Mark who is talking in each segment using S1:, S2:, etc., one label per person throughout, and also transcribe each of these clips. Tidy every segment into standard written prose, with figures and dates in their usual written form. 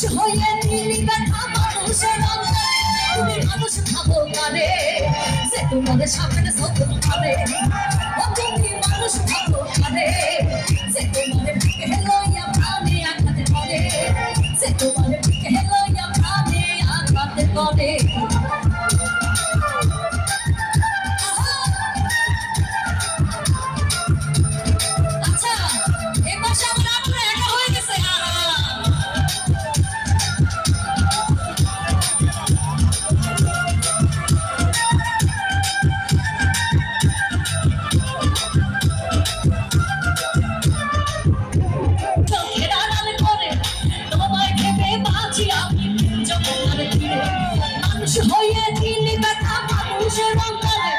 S1: মানুষ হয়ে দিলি ব্যথা মানুষের অন্তরে তুমি মানুষ খাবো কারে যে তোমার সামনে সতন করে তুমি মানুষ খাবো কারে যে তোমার বুকে লইয়া প্রাণে আঘাত করে যে তোমার বুকে লইয়া প্রাণে আঘাত করে মানুষ হয়ে দিলি ব্যথা মানুষের অন্তরে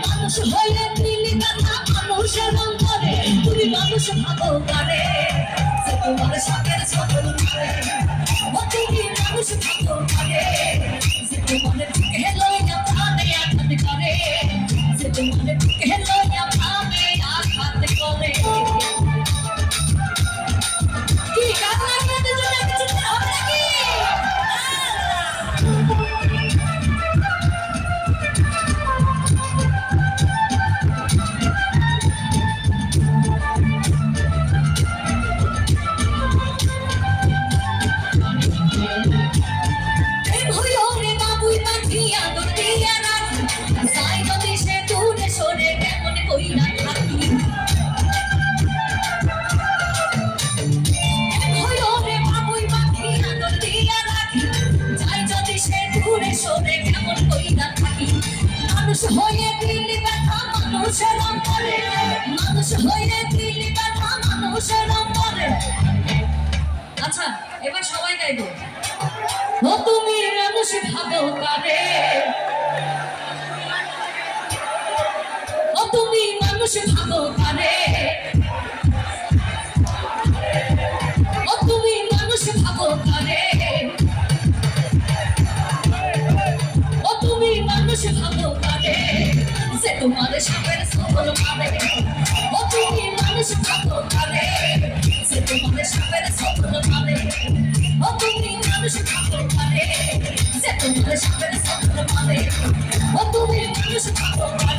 S1: মানুষ হয়ে দিলি ব্যথা মানুষের অন্তরে তুমি মানুষ ভাবো কারে যে তোমার সাথের সকল করে তুমি মানুষ ভাবো কারে যে তোমার বুকে লইয়া প্রাণে আঘাত করে যে তোমার বুকে লইয়া প্রাণে আঘাত করে কি কান্না করতে জন্য কিছু হবে নাকি মানুষ হয়ে দিলি ব্যথা মানুষের অন্তরে মানুষ হয়ে দিলি ব্যথা মানুষের অন্তরে আচ্ছা এবার সবাই গাইবো ও তুমি মানুষ ভাবো কারে ও তুমি মানুষ ভাবো কারে ও তুমি মানুষ ভাবো কারে ও তুমি মানুষ ভাবো কারে যে তোমার সামনে সকল মানে ও তুমি মানুষ ভাবো কারে যে তোমার সামনে সকল মানে ও তুমি মানুষ ভাবো কারে যে তোমার সামনে সকল মানে ও তুমি মানুষ ভাবো কারে